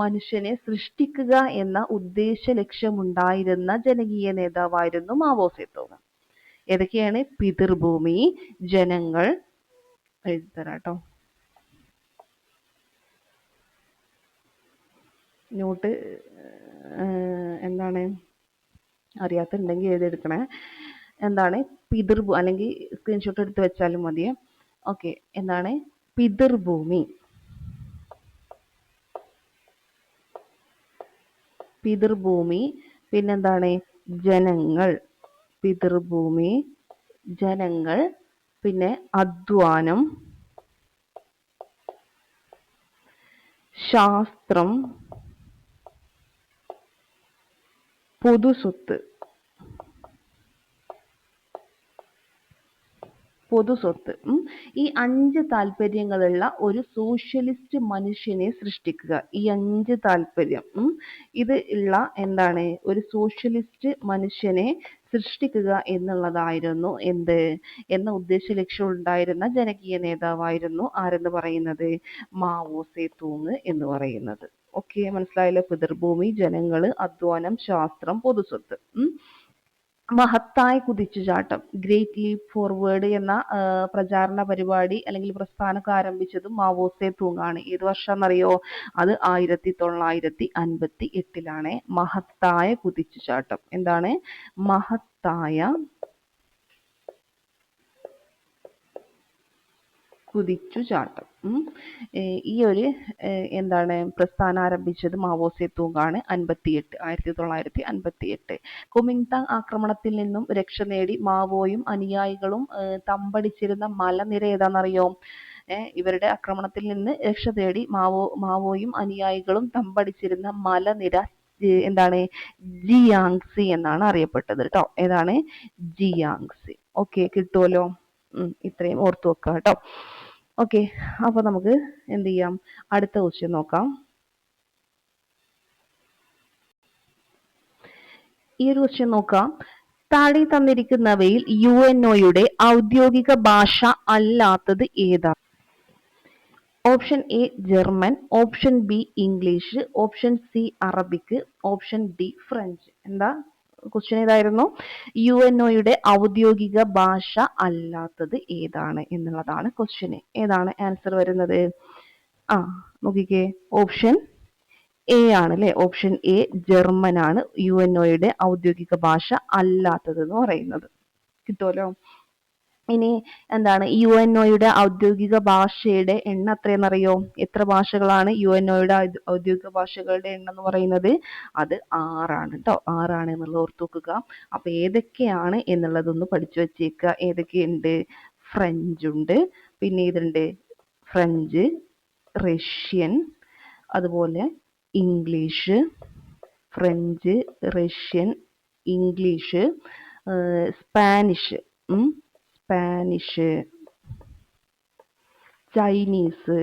മനുഷ്യനെ സൃഷ്ടിക്കുക എന്ന ഉദ്ദേശ ലക്ഷ്യമുണ്ടായിരുന്ന ജനകീയ നേതാവായിരുന്നു മാവോ സേതൂങ്. ഏതൊക്കെയാണ്? പിതൃഭൂമി, ജനങ്ങൾ, എഴുതരാട്ടോ, നോട്ട് എന്താണ് അറിയാത്തുണ്ടെങ്കിൽ എഴുതിയെടുക്കണേ. എന്താണ് പിതൃഭൂമി, അല്ലെങ്കിൽ സ്ക്രീൻഷോട്ട് എടുത്ത് വെച്ചാലും മതിയെ. ഓക്കെ. എന്താണ് പിതൃഭൂമി? പിന്നെന്താണ് ജനങ്ങൾ. പിതൃഭൂമി, ജനങ്ങൾ, പിന്നെ അധ്വാനം, ശാസ്ത്രം, പൊതുസ്വത്ത്. ഈ 5 താല്പര്യങ്ങളുള്ള ഒരു സോഷ്യലിസ്റ്റ് മനുഷ്യനെ സൃഷ്ടിക്കുക. ഈ 5 താല്പര്യം ഇത് ഉള്ള എന്താണ്, ഒരു സോഷ്യലിസ്റ്റ് മനുഷ്യനെ സൃഷ്ടിക്കുക എന്നുള്ളതായിരുന്നു എന്ന ഉദ്ദേശ ലക്ഷ്യം ഉണ്ടായിരുന്ന ജനകീയ നേതാവായിരുന്നു ആരെന്ന് പറയുന്നത്? മാവോ സേതൂങ് എന്ന് പറയുന്നത്. ഓക്കെ, മനസ്സിലായല്ലോ? പിതൃഭൂമി, ജനങ്ങൾ, അധ്വാനം, ശാസ്ത്രം, പൊതുസ്വത്ത്. മഹത്തായ കുതിച്ചുചാട്ടം, ഗ്രേറ്റ് ലീപ്പ് ഫോർവേഡ് എന്ന പ്രചാരണ പരിപാടി അല്ലെങ്കിൽ പ്രസ്ഥാനമൊക്കെ ആരംഭിച്ചതും മാവോ സേതൂങ് ആണ്. ഏത് വർഷമാണെന്നറിയോ? അത് 1958 മഹത്തായ കുതിച്ചുചാട്ടം. എന്താണ് മഹത്തായ കുതിച്ചുചാട്ടം. ഈ ഒരു എന്താണ് പ്രസ്ഥാനം ആരംഭിച്ചത് മാവോ സേതൂങ് ആണ്. 1958. കുമിങ്താങ് ആക്രമണത്തിൽ നിന്നും രക്ഷ നേടി മാവോയും അനുയായികളും തമ്പടിച്ചിരുന്ന മലനിര ഏതാണെന്നറിയോ? ഇവരുടെ ആക്രമണത്തിൽ നിന്ന് രക്ഷ തേടി മാവോയും അനുയായികളും തമ്പടിച്ചിരുന്ന മലനിര എന്താണ്? ജിയാങ്സി എന്നാണ് അറിയപ്പെട്ടത് കേട്ടോ. ഏതാണ്? ജിയാങ്സി. ഓക്കെ, കിട്ടുമല്ലോ. ഇത്രയും ഓർത്തു വെക്കുക കേട്ടോ. ഓക്കെ, അപ്പൊ നമുക്ക് എന്ത് ചെയ്യാം, അടുത്ത ക്വസ്റ്റ്യൻ നോക്കാം. ഈ ഒരു ക്വസ്റ്റ്യൻ നോക്കാം. താഴെ തന്നിരിക്കുന്നവയിൽ UNOയുടെ ഔദ്യോഗിക ഭാഷ അല്ലാത്തത് ഏതാണ്? Option A German, option B English, option C Arabic, option D French. എന്താ ക്വസ്റ്റ്യൻ? ഏതായിരുന്നു? UNOയുടെ ഔദ്യോഗിക ഭാഷ അല്ലാത്തത് ഏതാണ് എന്നുള്ളതാണ് ക്വസ്റ്റ്യൻ. ഏതാണ് ആൻസർ വരുന്നത്? നോക്കിക്കേ, ഓപ്ഷൻ എ ആണ് അല്ലെ. ഓപ്ഷൻ എ ജർമ്മൻ ആണ് UNOയുടെ ഔദ്യോഗിക ഭാഷ അല്ലാത്തത് എന്ന് പറയുന്നത്. കിട്ടുമല്ലോ. ഇനി എന്താണ് UNOയുടെ ഔദ്യോഗിക ഭാഷയുടെ എണ്ണം എത്രയെന്നറിയോ? എത്ര ഭാഷകളാണ് UNOയുടെ ഔദ്യോഗിക ഭാഷകളുടെ എണ്ണം എന്ന് പറയുന്നത്? അത് 6 ആണ് കേട്ടോ. 6 ആണ് എന്നുള്ളത് ഓർത്ത് വെക്കുക. അപ്പൊ ഏതൊക്കെയാണ് എന്നുള്ളതൊന്ന് പഠിച്ചു വെച്ചേക്കുക. ഏതൊക്കെയുണ്ട്? ഫ്രഞ്ച് ഉണ്ട്, പിന്നെ ഇതുണ്ട് ഫ്രഞ്ച്, റഷ്യൻ, അതുപോലെ English, French, Russian, English, Spanish, Chinese,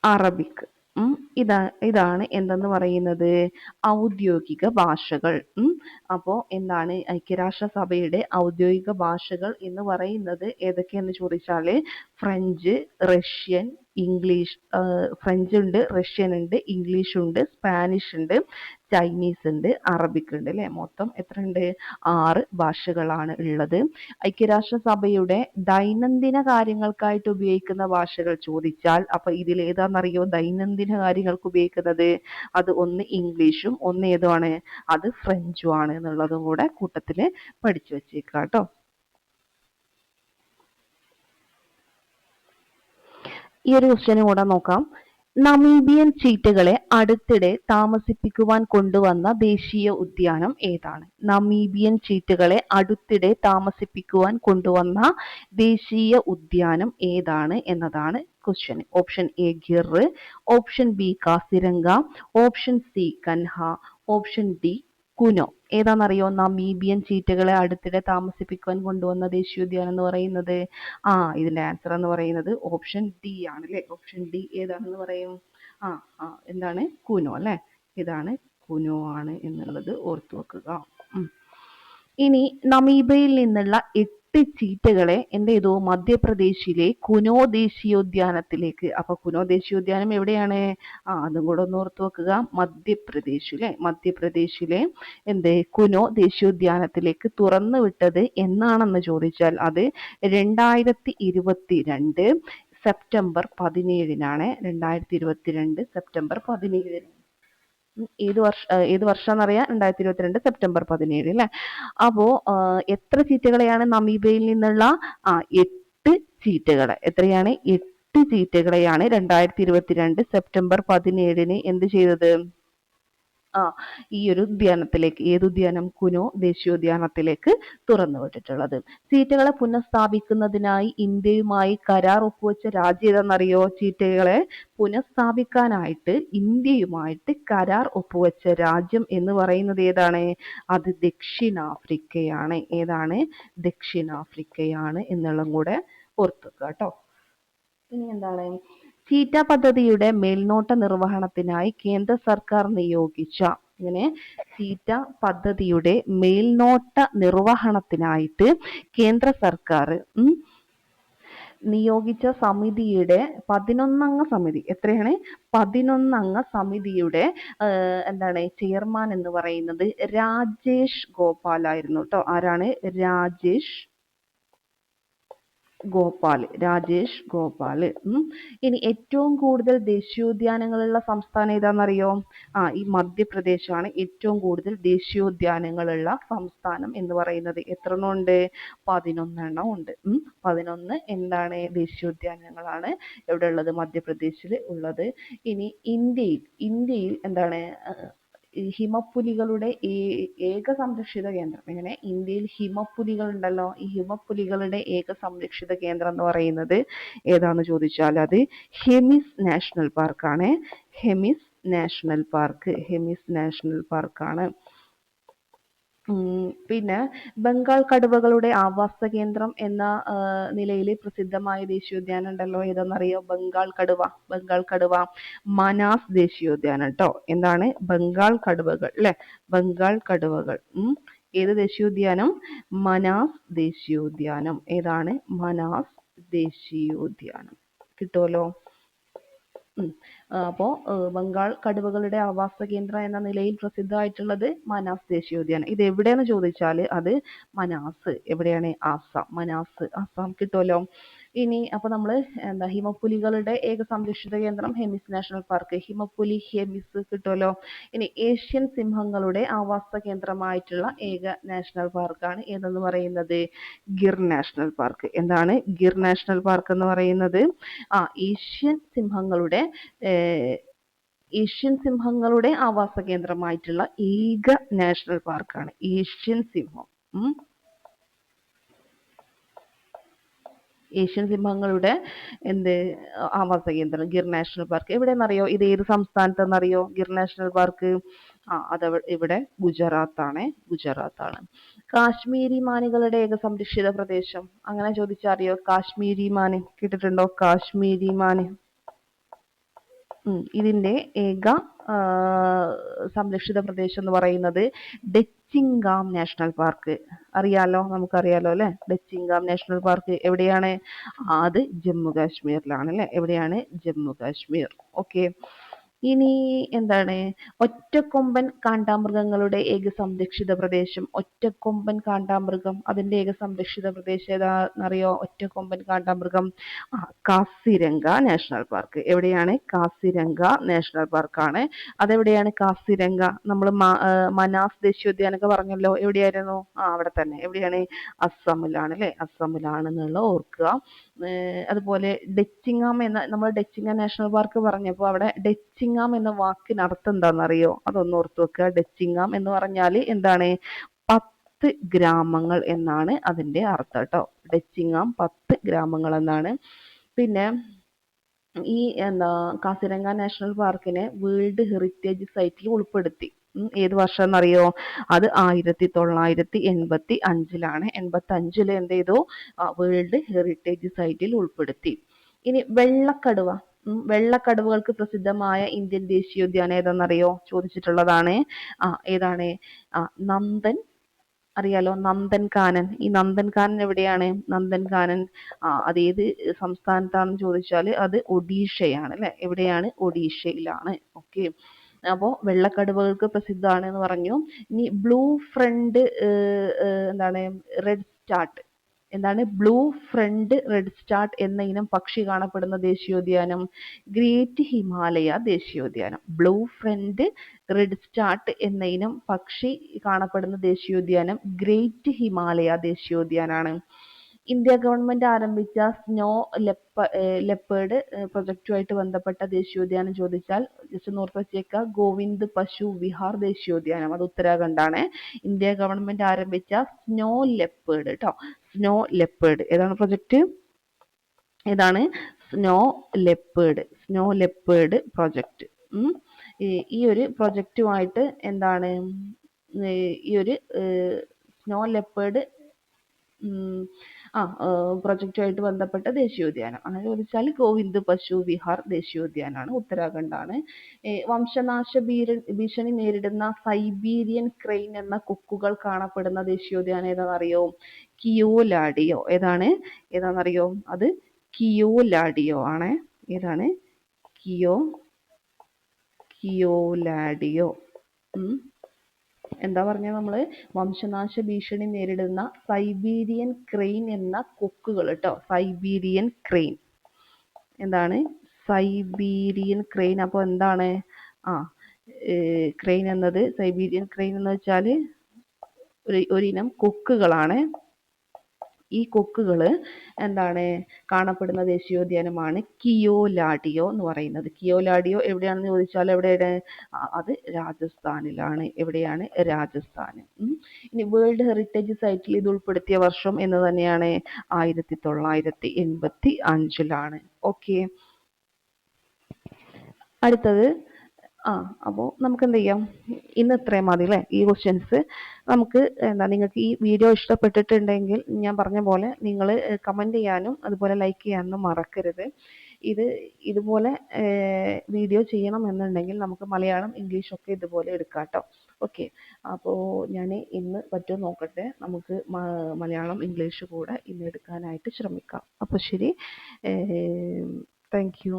Arabic. ഇതാണ് എന്തെന്ന് പറയുന്നത്? ഔദ്യോഗിക ഭാഷകൾ. അപ്പോ എന്താണ് ഐക്യരാഷ്ട്ര സഭയുടെ ഔദ്യോഗിക ഭാഷകൾ എന്ന് പറയുന്നത് ഏതൊക്കെയെന്ന് ചോദിച്ചാല് ഫ്രഞ്ച്, റഷ്യൻ, ഇംഗ്ലീഷ്, ഫ്രഞ്ച് ഉണ്ട്, റഷ്യൻ ഉണ്ട്, ഇംഗ്ലീഷ് ഉണ്ട്, സ്പാനിഷ് ഉണ്ട്, ചൈനീസ് ഉണ്ട്, അറബിക് ഉണ്ട് അല്ലെ. മൊത്തം എത്ര ഉണ്ട്? 6 ഭാഷകളാണ് ഉള്ളത്. ഐക്യരാഷ്ട്ര സഭയുടെ ദൈനംദിന കാര്യങ്ങൾക്കായിട്ട് ഉപയോഗിക്കുന്ന ഭാഷകൾ ചോദിച്ചാൽ അപ്പൊ ഇതിൽ ഏതാണെന്നറിയോ ദൈനംദിന കാര്യങ്ങൾക്ക് ഉപയോഗിക്കുന്നത്? അത് ഒന്ന് ഇംഗ്ലീഷും ഒന്ന് ഏതുമാണ്? അത് ഫ്രഞ്ചും ആണ് എന്നുള്ളതും കൂടെ കൂട്ടത്തില് പഠിച്ചു വെച്ചേക്കുക കേട്ടോ. ഈ ഒരു ക്വസ്റ്റ്യനും കൂടെ നോക്കാം. നമീബിയൻ ചീറ്റകളെ അടുത്തിടെ താമസിപ്പിക്കുവാൻ കൊണ്ടുവന്ന ദേശീയ ഉദ്യാനം ഏതാണ്? നമീബിയൻ ചീറ്റകളെ അടുത്തിടെ താമസിപ്പിക്കുവാൻ കൊണ്ടുവന്ന ദേശീയ ഉദ്യാനം ഏതാണ് എന്നതാണ് question. Option A Gir, option B Kaziranga, option C Kanha, option D Kuno. ഏതാണെന്നറിയോ നമീബിയൻ ചീറ്റകളെ അടുത്തിടെ താമസിപ്പിക്കുവാൻ കൊണ്ടുവന്ന ദേശീയോദ്യാനം എന്ന് പറയുന്നത്? ഇതിന്റെ ആൻസർ എന്ന് പറയുന്നത് ഓപ്ഷൻ ഡി ആണ് അല്ലെ. ഓപ്ഷൻ ഡി ഏതാണെന്ന് പറയും? എന്താണ്? കുനോ അല്ലെ. ഇതാണ് കുനോ ആണ് എന്നുള്ളത് ഓർത്തു വെക്കുക. ഇനി നമീബിയയിൽ നിന്നുള്ള 8 ചീറ്റകളെ എന്ത് ചെയ്തു? മധ്യപ്രദേശിലെ കുനോ ദേശീയോദ്യാനത്തിലേക്ക്. അപ്പൊ കുനോ ദേശീയോദ്യാനം എവിടെയാണ്? അതും കൂടെ ഒന്ന് ഓർത്തു വെക്കുക. മധ്യപ്രദേശിലെ കുനോ ദേശീയോദ്യാനത്തിലേക്ക് തുറന്നു വിട്ടത് എന്നാണെന്ന് ചോദിച്ചാൽ അത് 2022 സെപ്റ്റംബർ 17-നാണ്. 2022 സെപ്റ്റംബർ 17. ഏത് വർഷാന്നറിയാം? 2022 സെപ്റ്റംബർ 17 അല്ലെ. അപ്പോ എത്ര ചീറ്റകളെയാണ് നമീബിയയിൽ നിന്നുള്ള? 8 ചീറ്റകളെ. എത്രയാണ്? 8 ചീറ്റകളെയാണ് 2022 സെപ്റ്റംബർ 17-ന് എന്ത് ചെയ്തത്? ഈ ഒരു ഉദ്യാനത്തിലേക്ക്. ഏത് ഉദ്യാനം? കുനോ ദേശീയോദ്യാനത്തിലേക്ക് തുറന്നു വിട്ടിട്ടുള്ളത്. ചീറ്റകളെ പുനഃസ്ഥാപിക്കുന്നതിനായി ഇന്ത്യയുമായി കരാർ ഒപ്പുവെച്ച രാജ്യം ഏതെന്നറിയോ? ചീറ്റകളെ പുനഃസ്ഥാപിക്കാനായിട്ട് ഇന്ത്യയുമായിട്ട് കരാർ ഒപ്പുവെച്ച രാജ്യം എന്ന് പറയുന്നത് ഏതാണ്? അത് ദക്ഷിണാഫ്രിക്കയാണ്. ഏതാണ്? ദക്ഷിണാഫ്രിക്കയാണ് എന്നുള്ളതും കൂടെ ഓർത്തുക കേട്ടോ. ഇനി എന്താണ്? ചീറ്റ പദ്ധതിയുടെ മേൽനോട്ട നിർവഹണത്തിനായി കേന്ദ്ര സർക്കാർ നിയോഗിച്ച ചീറ്റ പദ്ധതിയുടെ മേൽനോട്ട നിർവഹണത്തിനായിട്ട് കേന്ദ്ര സർക്കാർ നിയോഗിച്ച സമിതിയുടെ 11-അംഗ സമിതി. എത്രയാണ്? 11-അംഗ സമിതിയുടെ ചെയർമാൻ എന്ന് പറയുന്നത് രാജേഷ് ഗോപാൽ ആയിരുന്നു കേട്ടോ. ആരാണ്? രാജേഷ് ഗോപാൽ, രാജേഷ് ഗോപാൽ. ഇനി ഏറ്റവും കൂടുതൽ ദേശീയോദ്യാനങ്ങളുള്ള സംസ്ഥാനം ഏതാണെന്നറിയോ? ഈ മധ്യപ്രദേശാണ് ഏറ്റവും കൂടുതൽ ദേശീയോദ്യാനങ്ങളുള്ള സംസ്ഥാനം എന്ന് പറയുന്നത്. എത്ര എണ്ണം ഉണ്ട്? 11 എണ്ണം ഉണ്ട്. 11 എന്താണ് ദേശീയോദ്യാനങ്ങളാണ് എവിടെ ഉള്ളത്? മധ്യപ്രദേശിൽ ഉള്ളത്. ഇനി ഇന്ത്യയിൽ എന്താണ് ഈ ഹിമപ്പുലികളുടെ ഏക സംരക്ഷിത കേന്ദ്രം? എങ്ങനെ? ഇന്ത്യയിൽ ഹിമപ്പുലികൾ ഉണ്ടല്ലോ, ഈ ഹിമപ്പുലികളുടെ ഏക സംരക്ഷിത കേന്ദ്രം എന്ന് പറയുന്നത് ഏതാന്ന് ചോദിച്ചാൽ അത് ഹെമിസ് നാഷണൽ പാർക്കാണ്. ഹെമിസ് നാഷണൽ പാർക്കാണ്. പിന്നെ ബംഗാൾ കടുവകളുടെ ആവാസ കേന്ദ്രം എന്ന നിലയിൽ പ്രസിദ്ധമായ ദേശീയോദ്യാനം ഉണ്ടല്ലോ, ഏതെന്നറിയോ? ബംഗാൾ കടുവ മനാസ് ദേശീയോദ്യാനം ട്ടോ. എന്താണ്? ബംഗാൾ കടുവകൾ അല്ലെ, ബംഗാൾ കടുവകൾ. ഏത് ദേശീയോദ്യാനം? മനാസ് ദേശീയോദ്യാനം. ഏതാണ്? മനാസ് ദേശീയോദ്യാനം. കിട്ടുമല്ലോ. അപ്പോൾ ബംഗാൾ കടുവകളുടെ ആവാസ കേന്ദ്രം എന്ന നിലയിൽ പ്രസിദ്ധമായിട്ടുള്ളത് മനാസ് ദേശീയോദ്യാനം. ഇത് എവിടെയെന്ന് ചോദിച്ചാൽ അത് മനാസ്. എവിടെയാണ്? ആസാം. മനാസ് ആസാം. കിട്ടുമല്ലോ. ഇനി അപ്പോൾ നമ്മൾ ഹിമപ്പുലികളുടെ ഏക സംരക്ഷിത കേന്ദ്രം ഹെമിസ് നാഷണൽ പാർക്ക്. ഹെമിസ് കിട്ടുമല്ലോ. ഇനി ഏഷ്യൻ സിംഹങ്ങളുടെ ആവാസ കേന്ദ്രമായിട്ടുള്ള ഏക നാഷണൽ പാർക്കാണ് ഏതെന്ന് പറയുന്നത്? Gir national park. എന്താണ് ഗിർ നാഷണൽ പാർക്ക് എന്ന് പറയുന്നത്? ഏഷ്യൻ സിംഹങ്ങളുടെ ആവാസ കേന്ദ്രമായിട്ടുള്ള ഏക നാഷണൽ പാർക്കാണ് ഏഷ്യൻ സിംഹങ്ങളുടെ ആവാസ കേന്ദ്രം ഗിർ നാഷണൽ പാർക്ക്. എവിടെയെന്നറിയോ? ഇത് ഏത് സംസ്ഥാനത്തെന്നറിയോ ഗിർ നാഷണൽ പാർക്ക്? അത് ഇവിടെ ഗുജറാത്താണ്. കാശ്മീരി മാനുകളുടെ ഏക സംരക്ഷിത പ്രദേശം അങ്ങനെ ചോദിച്ചറിയോ? കാശ്മീരി മാന് കേട്ടിട്ടുണ്ടോ? കാശ്മീരി മാന്. ഇതിന്റെ ഏക സംരക്ഷിത പ്രദേശം എന്ന് പറയുന്നത് ഡച്ചിങ്ഗാം നാഷണൽ പാർക്ക്. നമുക്കറിയാലോ അല്ലെ, ഡച്ചിങ്ഗാം നാഷണൽ പാർക്ക് എവിടെയാണ്? അത് ജമ്മു കാശ്മീരിലാണ് അല്ലെ. എവിടെയാണ്? ജമ്മു കാശ്മീർ. ഓക്കെ. ഇനി എന്താണ് ഒറ്റക്കൊമ്പൻ കാണ്ടാമൃഗങ്ങളുടെ ഏക സംരക്ഷിത പ്രദേശം? ഒറ്റക്കൊമ്പൻ കാണ്ടാമൃഗം അതിന്റെ ഏക സംരക്ഷിത പ്രദേശം ഏതാണെന്നറിയോ? ഒറ്റക്കൊമ്പൻ കാണ്ടാമൃഗം കാസിരംഗ നാഷണൽ പാർക്ക്. എവിടെയാണ്? കാസിരംഗ നാഷണൽ പാർക്കാണ്. അതെവിടെയാണ് കാസിരംഗ? നമ്മൾ മനാസ് ദേശീയോദ്യാനൊക്കെ പറഞ്ഞല്ലോ, എവിടെയായിരുന്നു? അവിടെ തന്നെ. എവിടെയാണ്? അസമിലാണ് അല്ലെ, അസമിലാണെന്നുള്ള ഓർക്കുക. അതുപോലെ ഡച്ചിങ്ങാം എന്ന നമ്മൾ ഡച്ചിങ്ങാം നാഷണൽ പാർക്ക് പറഞ്ഞപ്പോൾ അവിടെ ഡച്ചിങ്ങാം എന്ന വാക്കിന് അർത്ഥം എന്താണെന്നറിയോ? അതൊന്ന് ഓർത്ത് വെക്കുക. ഡച്ചിങ്ങാം എന്ന് പറഞ്ഞാൽ എന്താണ്? 10 ഗ്രാമങ്ങൾ എന്നാണ് അതിന്റെ അർത്ഥം ട്ടോ. ഡച്ചിങ്ങാം 10 ഗ്രാമങ്ങൾ എന്നാണ്. പിന്നെ ഈ കാസിരംഗ നാഷണൽ പാർക്കിനെ വേൾഡ് ഹെറിറ്റേജ് സൈറ്റിൽ ഉൾപ്പെടുത്തി. ഏത് വർഷം എന്നറിയോ? അത് 1985 85 എന്ത് ചെയ്തു? വേൾഡ് ഹെറിറ്റേജ് സൈറ്റിൽ ഉൾപ്പെടുത്തി. ഇനി വെള്ളക്കടുവകൾക്ക് പ്രസിദ്ധമായ ഇന്ത്യൻ ദേശീയോദ്യാനം ഏതെന്നറിയോ? ചോദിച്ചിട്ടുള്ളതാണ്. ഏതാണ്? നന്ദൻ. അറിയാലോ, നന്ദൻകാനൻ. ഈ നന്ദൻകാനൻ എവിടെയാണ്? നന്ദൻകാനൻ അത് ഏത് സംസ്ഥാനത്താണെന്ന് ചോദിച്ചാൽ അത് ഒഡീഷയാണ് അല്ലെ. എവിടെയാണ്? ഒഡീഷയിലാണ്. ഓക്കെ. അപ്പോൾ വെള്ളക്കടുവകൾക്ക് പ്രസിദ്ധമാണ് എന്ന് പറഞ്ഞു. ഇനി blue front red start blue front red start എന്ന ഇനം പക്ഷി കാണപ്പെടുന്ന ദേശീയോദ്യാനം ഗ്രേറ്റ് ഹിമാലയ ദേശീയോദ്യാനം. ബ്ലൂ ഫ്രണ്ട് റെഡ് സ്റ്റാർട്ട് എന്ന ഇനം പക്ഷി കാണപ്പെടുന്ന ദേശീയോദ്യാനം ഗ്രേറ്റ് ഹിമാലയ ദേശീയോദ്യാനാണ്. ഇന്ത്യ ഗവൺമെന്റ് ആരംഭിച്ച സ്നോ ലെപ്പേർഡ് പ്രൊജക്റ്റുമായിട്ട് ബന്ധപ്പെട്ട ദേശീയോദ്യാനം ചോദിച്ചാൽ ജസ്റ്റ് ഓർത്ത് വെച്ചേക്കുക, ഗോവിന്ദ് പശു വിഹാർ ദേശീയോദ്യാനം. അത് ഉത്തരാഖണ്ഡാണ്. ഇന്ത്യ ഗവൺമെന്റ് ആരംഭിച്ച സ്നോ ലെപ്പേർഡ് ട്ടോ. സ്നോ ലെപ്പേർഡ് ഏതാണ് പ്രൊജക്റ്റ്? ഏതാണ്? Snow leopard project. ഈ ഒരു പ്രൊജക്റ്റുമായിട്ട് ഈ ഒരു സ്നോ ലെപ്പേർഡ് പ്രൊജക്റ്റുമായിട്ട് ബന്ധപ്പെട്ട ദേശീയോദ്യാനം അങ്ങനെ ചോദിച്ചാൽ ഗോവിന്ദ് പശു വിഹാർ ദേശീയോദ്യാനാണ്. ഉത്തരാഖണ്ഡാണ്. വംശനാശ ഭീഷണി നേരിടുന്ന സൈബീരിയൻ ക്രെയിൻ എന്ന കൊക്കുകൾ കാണപ്പെടുന്ന ദേശീയോദ്യാനം ഏതാണെന്നറിയോ? കിയോലാഡിയോ. ഏതാണെന്നറിയോ? അത് കിയോലാഡിയോ ആണ്. ഏതാണ്? കിയോലാഡിയോ. എന്താ പറഞ്ഞ നമ്മള് വംശനാശ ഭീഷണി നേരിടുന്ന സൈബീരിയൻ ക്രെയിൻ എന്ന കൊക്കുകൾ കേട്ടോ. സൈബീരിയൻ ക്രെയിൻ എന്താണ്? Siberian crane. അപ്പോൾ എന്താണ്? ആ ക്രെയിൻ എന്നത്, സൈബീരിയൻ ക്രെയിൻ എന്ന് വെച്ചാൽ ഒരിനം കൊക്കുകളാണ്. ഈ കൊക്കുകൾ എന്താണ് കാണപ്പെടുന്ന ദേശീയോദ്യാനമാണ് കിയോലാഡിയോ എന്ന് പറയുന്നത്. കിയോലാഡിയോ എവിടെയാണെന്ന് ചോദിച്ചാൽ എവിടെയാണ്? അത് രാജസ്ഥാനിലാണ്. എവിടെയാണ്? രാജസ്ഥാൻ. ഇനി വേൾഡ് ഹെറിറ്റേജ് സൈറ്റിൽ ഇത് ഉൾപ്പെടുത്തിയ വർഷം എന്ന് തന്നെയാണ് 1985. ഓക്കെ. അടുത്തത് അപ്പോൾ നമുക്ക് എന്ത് ചെയ്യാം, ഇന്ന് ഇത്രയും മതി അല്ലേ ഈ ക്വസ്റ്റ്യൻസ്. നമുക്ക് നിങ്ങൾക്ക് ഈ വീഡിയോ ഇഷ്ടപ്പെട്ടിട്ടുണ്ടെങ്കിൽ ഞാൻ പറഞ്ഞ പോലെ നിങ്ങൾ കമൻറ്റ് ചെയ്യാനും അതുപോലെ ലൈക്ക് ചെയ്യാനും മറക്കരുത്. ഇതുപോലെ വീഡിയോ ചെയ്യണം എന്നുണ്ടെങ്കിൽ നമുക്ക് മലയാളം ഇംഗ്ലീഷൊക്കെ ഇതുപോലെ എടുക്കാം കേട്ടോ. ഓക്കെ. അപ്പോൾ ഞാൻ ഇന്ന് പറ്റുമോ നോക്കട്ടെ, നമുക്ക് മലയാളം ഇംഗ്ലീഷ് കൂടെ ഇന്ന് എടുക്കാനായിട്ട് ശ്രമിക്കാം. അപ്പോൾ ശരി, താങ്ക് യു.